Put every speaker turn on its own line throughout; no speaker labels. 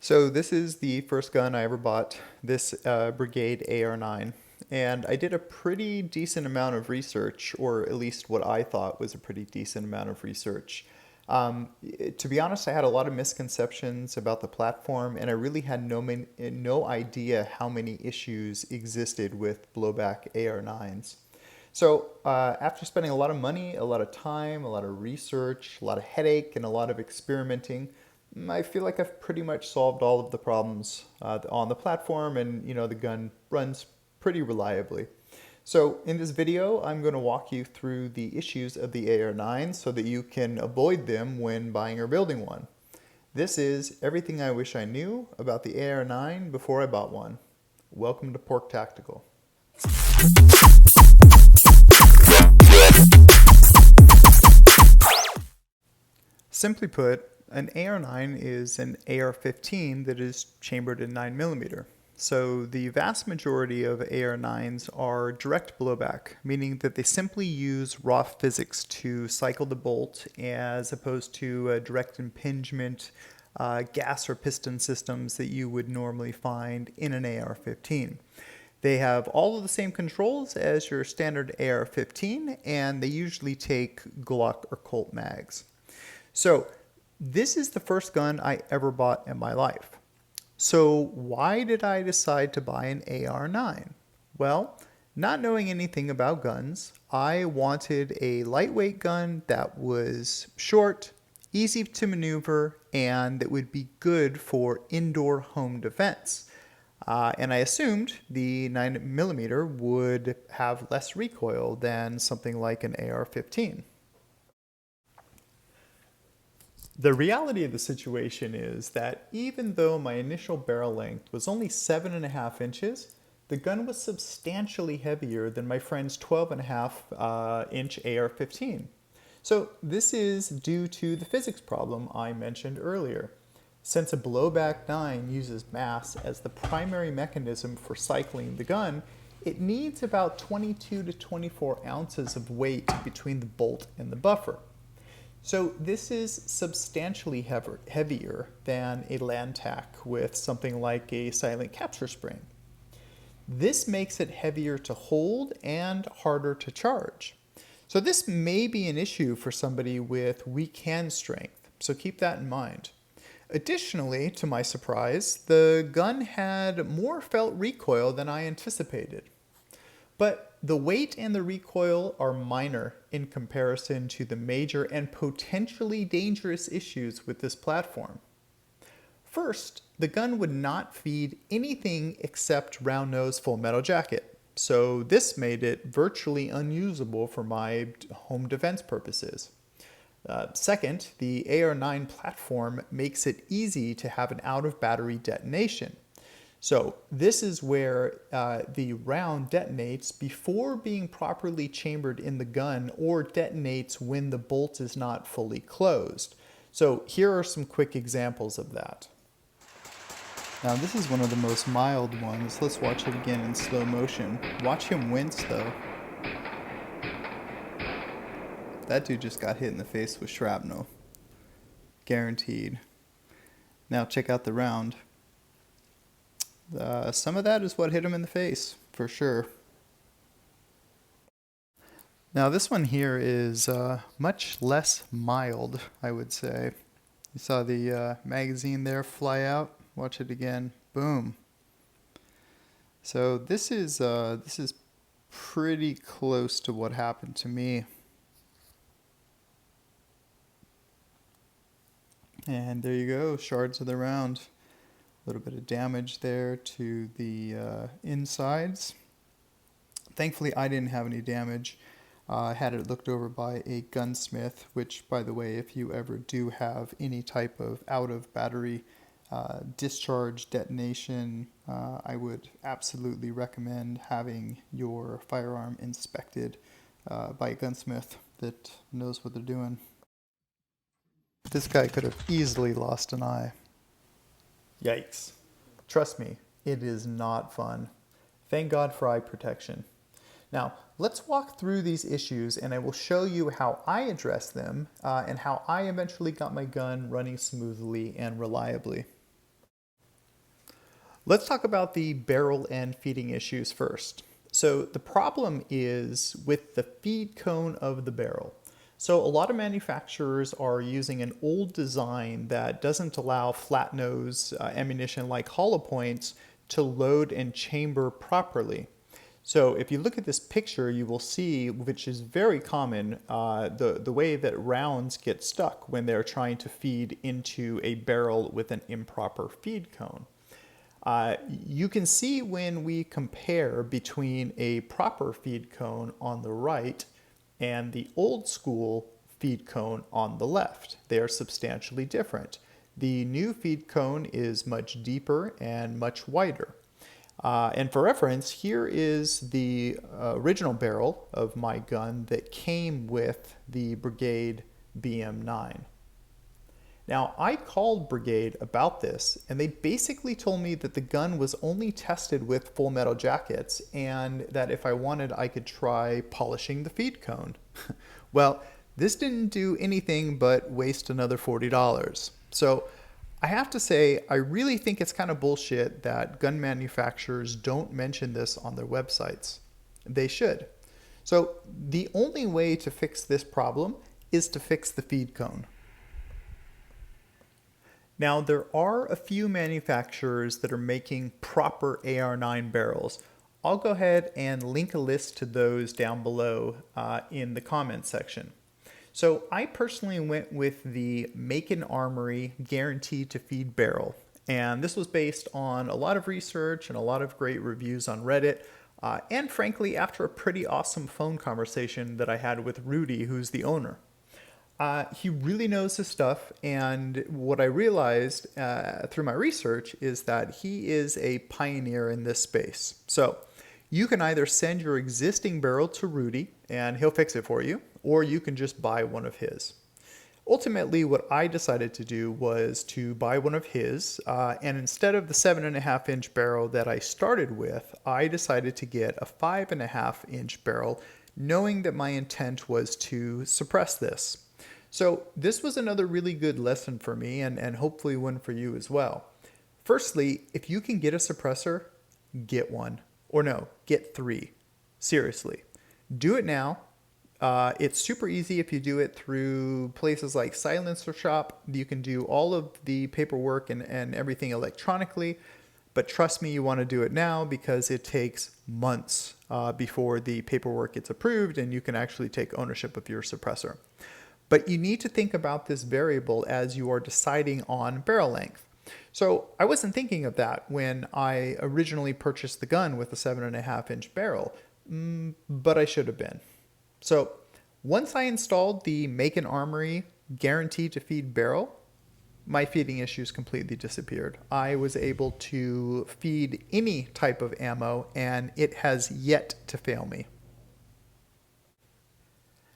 So this is the first gun I ever bought, this Brigade AR-9, and I did a pretty decent amount of research, or at least what I thought was a pretty decent amount of research. To be honest, I had a lot of misconceptions about the platform, and I really had no idea how many issues existed with blowback AR-9s. So after spending a lot of money, a lot of time, a lot of research, a lot of headache, and a lot of experimenting, I feel like I've pretty much solved all of the problems on the platform, and the gun runs pretty reliably. So in this video, I'm going to walk you through the issues of the AR-9 so that you can avoid them when buying or building one. This is everything I wish I knew about the AR-9 before I bought one. Welcome to Pork Tactical. Simply put, an AR-9 is an AR-15 that is chambered in 9mm. So the vast majority of AR-9s are direct blowback, meaning that they simply use raw physics to cycle the bolt as opposed to direct impingement gas or piston systems that you would normally find in an AR-15. They have all of the same controls as your standard AR-15, and they usually take Glock or Colt mags. So this is the first gun I ever bought in my life. So why did I decide to buy an AR-9? Well, not knowing anything about guns, I wanted a lightweight gun that was short, easy to maneuver, and that would be good for indoor home defense. And I assumed the 9mm would have less recoil than something like an AR-15. The reality of the situation is that even though my initial barrel length was only 7.5 inches, the gun was substantially heavier than my friend's 12.5 inch AR-15. So this is due to the physics problem I mentioned earlier. Since a blowback 9 uses mass as the primary mechanism for cycling the gun, it needs about 22 to 24 ounces of weight between the bolt and the buffer. So this is substantially heavier than a land tack with something like a silent capture spring. This makes it heavier to hold and harder to charge. So this may be an issue for somebody with weak hand strength, so keep that in mind. Additionally, to my surprise, the gun had more felt recoil than I anticipated. But the weight and the recoil are minor in comparison to the major and potentially dangerous issues with this platform. First, the gun would not feed anything except round nose full metal jacket, so this made it virtually unusable for my home defense purposes. Second, the AR-9 platform makes it easy to have an out-of-battery detonation. So this is where the round detonates before being properly chambered in the gun, or detonates when the bolt is not fully closed. So here are some quick examples of that. Now this is one of the most mild ones. Let's watch it again in slow motion. Watch him wince though. That dude just got hit in the face with shrapnel. Guaranteed. Now check out the round. Some of that is what hit him in the face, for sure. Now this one here is much less mild, I would say. You saw the magazine there fly out. Watch it again. Boom. So this is pretty close to what happened to me. And there you go, shards of the round. A little bit of damage there to the insides. Thankfully, I didn't have any damage. I had it looked over by a gunsmith, which, by the way, if you ever do have any type of out-of-battery discharge detonation, I would absolutely recommend having your firearm inspected by a gunsmith that knows what they're doing. This guy could have easily lost an eye. Yikes. Trust me, it is not fun. Thank God for eye protection. Now, let's walk through these issues and I will show you how I address them and how I eventually got my gun running smoothly and reliably. Let's talk about the barrel and feeding issues first. So the problem is with the feed cone of the barrel. So a lot of manufacturers are using an old design that doesn't allow flat nose ammunition like hollow points to load and chamber properly. So if you look at this picture, you will see, which is very common, the way that rounds get stuck when they're trying to feed into a barrel with an improper feed cone. You can see when we compare between a proper feed cone on the right and the old school feed cone on the left. They are substantially different. The new feed cone is much deeper and much wider. And for reference, here is the original barrel of my gun that came with the Brigade BM9. Now, I called Brigade about this, and they basically told me that the gun was only tested with full metal jackets, and that if I wanted, I could try polishing the feed cone. Well, this didn't do anything but waste another $40. So I have to say, I really think it's kind of bullshit that gun manufacturers don't mention this on their websites. They should. So the only way to fix this problem is to fix the feed cone. Now, there are a few manufacturers that are making proper AR-9 barrels. I'll go ahead and link a list to those down below in the comments section. So I personally went with the Macon Armory Guaranteed to Feed barrel. And this was based on a lot of research and a lot of great reviews on Reddit. And frankly, after a pretty awesome phone conversation that I had with Rudy, who's the owner. He really knows his stuff, and what I realized through my research is that he is a pioneer in this space. So you can either send your existing barrel to Rudy, and he'll fix it for you, or you can just buy one of his. Ultimately, what I decided to do was to buy one of his, and instead of the 7.5-inch barrel that I started with, I decided to get a 5.5-inch barrel, knowing that my intent was to suppress this. So this was another really good lesson for me, and hopefully one for you as well. Firstly, if you can get a suppressor, get one. Or no, get 3. Seriously. Do it now. It's super easy if you do it through places like Silencer Shop. You can do all of the paperwork and everything electronically. But trust me, you want to do it now because it takes months before the paperwork gets approved and you can actually take ownership of your suppressor. But you need to think about this variable as you are deciding on barrel length. So I wasn't thinking of that when I originally purchased the gun with a 7.5-inch barrel, but I should have been. So once I installed the Macon Armory Guaranteed to Feed barrel, my feeding issues completely disappeared. I was able to feed any type of ammo, and it has yet to fail me.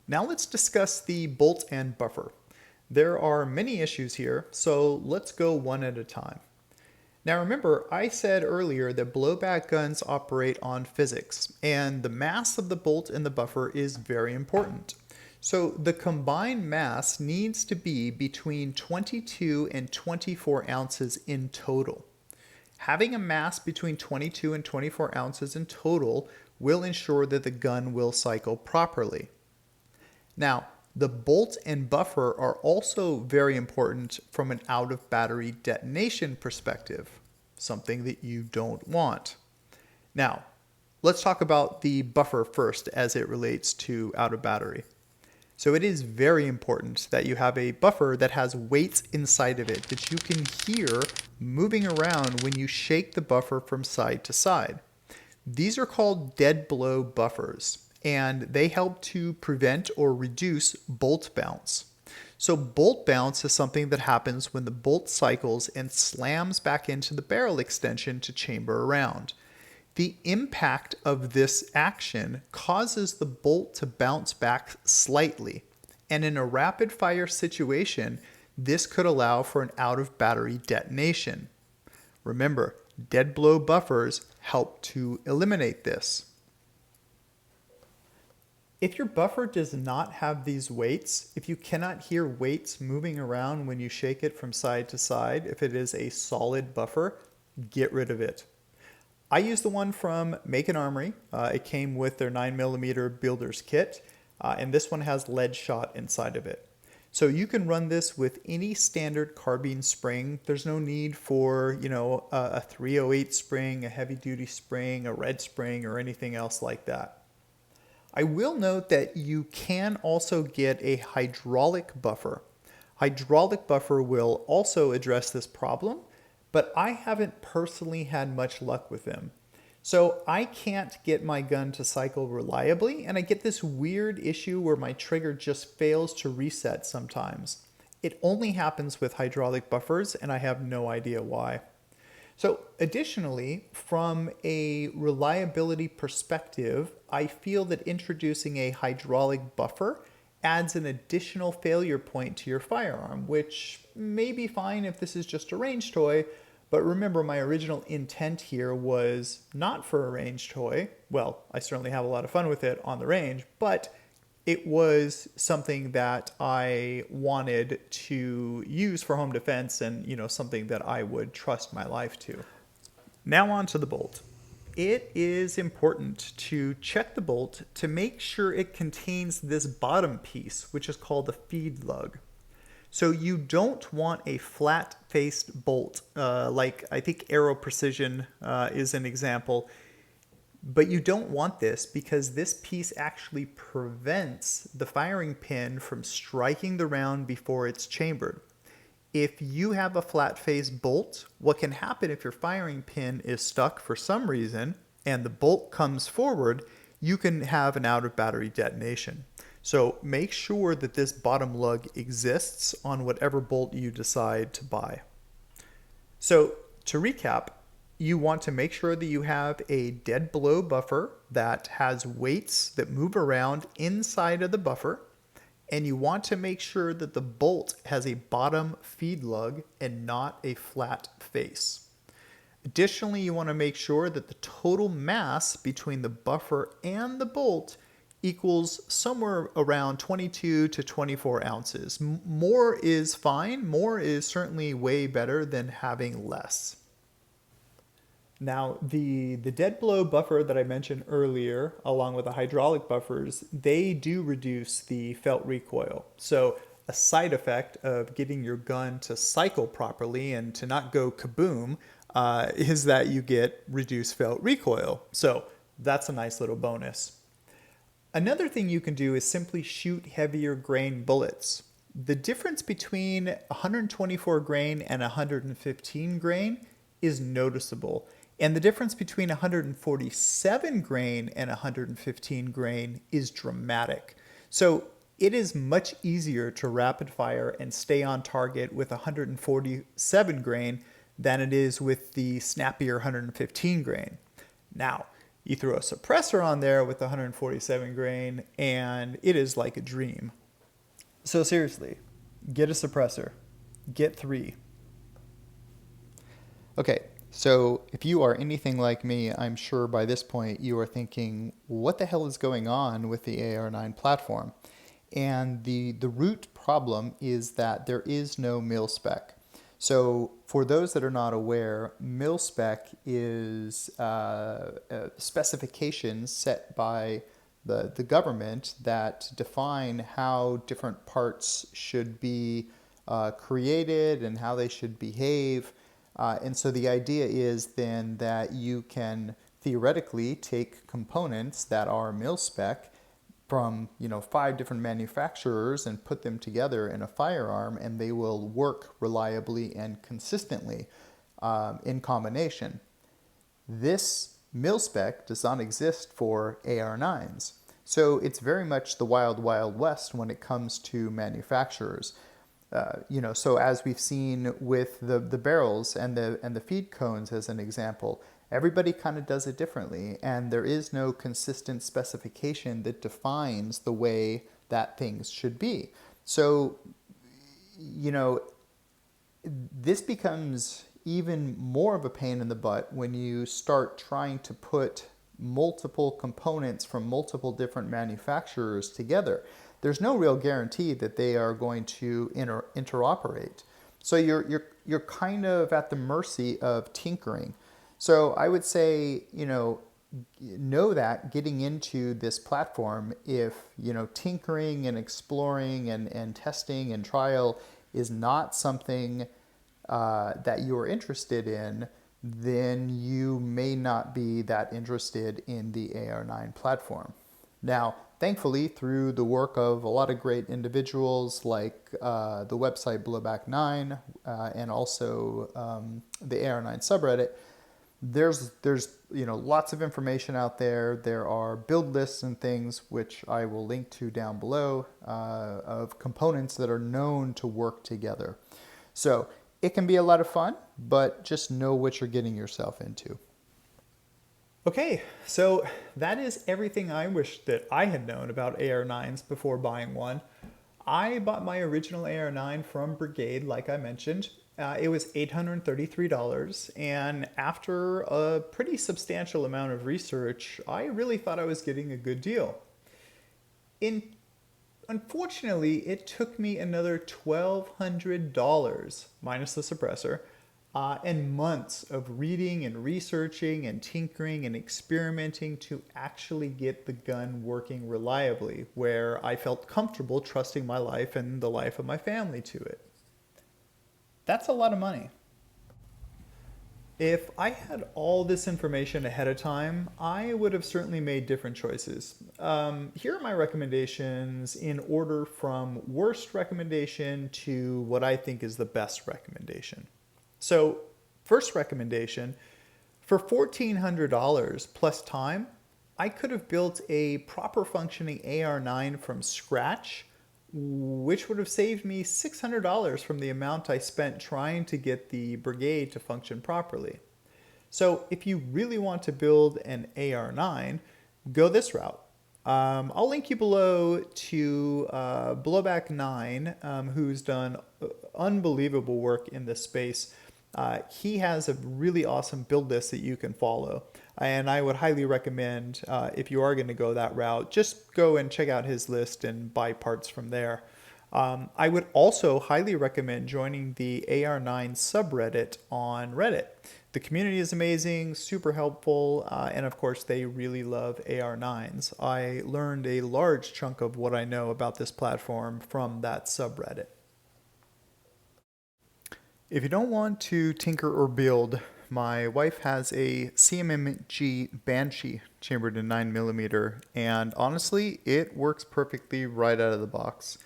Now let's discuss the bolt and buffer. There are many issues here, so let's go one at a time. Now remember, I said earlier that blowback guns operate on physics, and the mass of the bolt and the buffer is very important. So the combined mass needs to be between 22 and 24 ounces in total. Having a mass between 22 and 24 ounces in total will ensure that the gun will cycle properly. Now, the bolt and buffer are also very important from an out-of-battery detonation perspective, something that you don't want. Now, let's talk about the buffer first as it relates to out-of-battery. So it is very important that you have a buffer that has weights inside of it that you can hear moving around when you shake the buffer from side to side. These are called dead blow buffers, and they help to prevent or reduce bolt bounce. So bolt bounce is something that happens when the bolt cycles and slams back into the barrel extension to chamber around. The impact of this action causes the bolt to bounce back slightly, and in a rapid fire situation, this could allow for an out-of-battery detonation. Remember, dead blow buffers help to eliminate this. If your buffer does not have these weights, if you cannot hear weights moving around when you shake it from side to side, if it is a solid buffer, get rid of it. I used the one from Make an Armory. It came with their 9mm builder's kit, and this one has lead shot inside of it. So you can run this with any standard carbine spring. There's no need for, a 308 spring, a heavy duty spring, a red spring, or anything else like that. I will note that you can also get a hydraulic buffer. Hydraulic buffer will also address this problem, but I haven't personally had much luck with them. So I can't get my gun to cycle reliably, and I get this weird issue where my trigger just fails to reset sometimes. It only happens with hydraulic buffers, and I have no idea why. So additionally, from a reliability perspective, I feel that introducing a hydraulic buffer adds an additional failure point to your firearm, which may be fine if this is just a range toy, but remember my original intent here was not for a range toy. Well, I certainly have a lot of fun with it on the range, but it was something that I wanted to use for home defense and, something that I would trust my life to. Now on to the bolt. It is important to check the bolt to make sure it contains this bottom piece, which is called the feed lug. So you don't want a flat-faced bolt, like I think Aero Precision is an example. But you don't want this because this piece actually prevents the firing pin from striking the round before it's chambered. If you have a flat-faced bolt, what can happen if your firing pin is stuck for some reason and the bolt comes forward, you can have an out-of-battery detonation. So make sure that this bottom lug exists on whatever bolt you decide to buy. So to recap, you want to make sure that you have a dead blow buffer that has weights that move around inside of the buffer, and you want to make sure that the bolt has a bottom feed lug and not a flat face. Additionally, you want to make sure that the total mass between the buffer and the bolt equals somewhere around 22 to 24 ounces. More is fine. More is certainly way better than having less. Now, the dead blow buffer that I mentioned earlier, along with the hydraulic buffers, they do reduce the felt recoil. So a side effect of getting your gun to cycle properly and to not go kaboom is that you get reduced felt recoil. So that's a nice little bonus. Another thing you can do is simply shoot heavier grain bullets. The difference between 124 grain and 115 grain is noticeable. And the difference between 147 grain and 115 grain is dramatic. So it is much easier to rapid fire and stay on target with 147 grain than it is with the snappier 115 grain. Now, you throw a suppressor on there with 147 grain and it is like a dream. So seriously, get a suppressor. Get 3. Okay. So if you are anything like me, I'm sure by this point you are thinking, what the hell is going on with the AR-9 platform? And the root problem is that there is no mil spec. So for those that are not aware, mil spec is specifications set by the government that define how different parts should be created and how they should behave. And so the idea is then that you can theoretically take components that are mil-spec from 5 different manufacturers and put them together in a firearm, and they will work reliably and consistently in combination. This mil-spec does not exist for AR-9s. So it's very much the wild, wild west when it comes to manufacturers. So as we've seen with the barrels and the feed cones as an example, everybody kind of does it differently, and there is no consistent specification that defines the way that things should be. So, this becomes even more of a pain in the butt when you start trying to put multiple components from multiple different manufacturers together. There's no real guarantee that they are going to interoperate. So you're kind of at the mercy of tinkering. So I would say, know that getting into this platform, if, tinkering and exploring and testing and trial is not something that you're interested in, then you may not be that interested in the AR-9 platform. Now, thankfully, through the work of a lot of great individuals like the website Blowback9 and also the AR-9 subreddit, there's lots of information out there. There are build lists and things which I will link to down below of components that are known to work together. So it can be a lot of fun, but just know what you're getting yourself into. Okay, so that is everything I wish that I had known about AR-9s before buying one. I bought my original AR-9 from Brigade, like I mentioned. It was $833, and after a pretty substantial amount of research, I really thought I was getting a good deal. Unfortunately, it took me another $1,200, minus the suppressor, and months of reading and researching and tinkering and experimenting to actually get the gun working reliably, where I felt comfortable trusting my life and the life of my family to it. That's a lot of money. If I had all this information ahead of time, I would have certainly made different choices. Here are my recommendations in order from worst recommendation to what I think is the best recommendation. So, first recommendation, for $1,400 plus time, I could have built a proper functioning AR-9 from scratch, which would have saved me $600 from the amount I spent trying to get the Brigade to function properly. So if you really want to build an AR-9, go this route. I'll link you below to Blowback9, who's done unbelievable work in this space. He has a really awesome build list that you can follow. And I would highly recommend, if you are going to go that route, just go and check out his list and buy parts from there. I would also highly recommend joining the AR-9 subreddit on Reddit. The community is amazing, super helpful, and of course they really love AR-9s. I learned a large chunk of what I know about this platform from that subreddit. If you don't want to tinker or build, my wife has a CMMG Banshee chambered in 9mm, and honestly, it works perfectly right out of the box.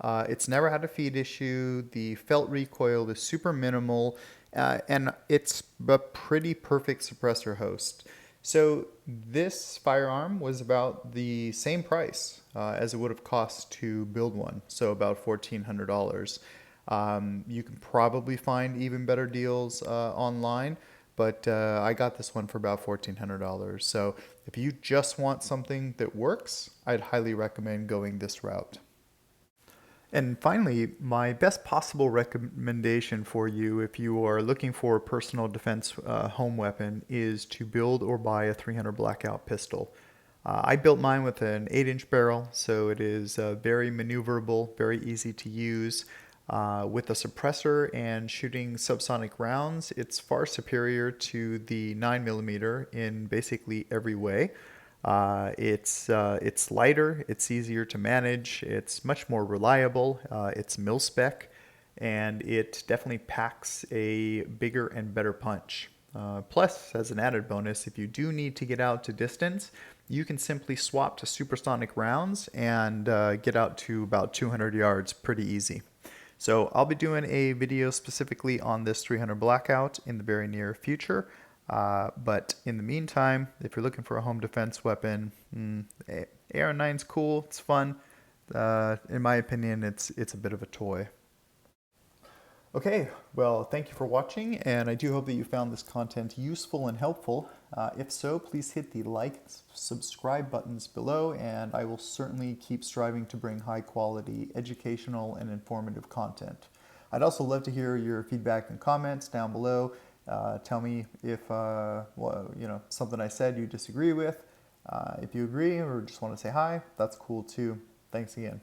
It's never had a feed issue, the felt recoil is super minimal, and it's a pretty perfect suppressor host. So this firearm was about the same price as it would have cost to build one, so about $1,400. You can probably find even better deals online, but I got this one for about $1,400. So if you just want something that works, I'd highly recommend going this route. And finally, my best possible recommendation for you if you are looking for a personal defense home weapon is to build or buy a 300 Blackout pistol. I built mine with an 8-inch barrel, so it is very maneuverable, very easy to use. With a suppressor and shooting subsonic rounds, it's far superior to the 9mm in basically every way. It's lighter, it's easier to manage, it's much more reliable, it's mil-spec, and it definitely packs a bigger and better punch. Plus, as an added bonus, if you do need to get out to distance, you can simply swap to supersonic rounds and get out to about 200 yards pretty easy. So I'll be doing a video specifically on this 300 Blackout in the very near future. But in the meantime, if you're looking for a home defense weapon, AR-9's cool, it's fun. In my opinion, it's a bit of a toy. Okay, well, thank you for watching, and I do hope that you found this content useful and helpful. If so, please hit the like, subscribe buttons below, and I will certainly keep striving to bring high quality, educational, and informative content. I'd also love to hear your feedback and comments down below. Tell me if something I said you disagree with. If you agree or just want to say hi, that's cool too. Thanks again.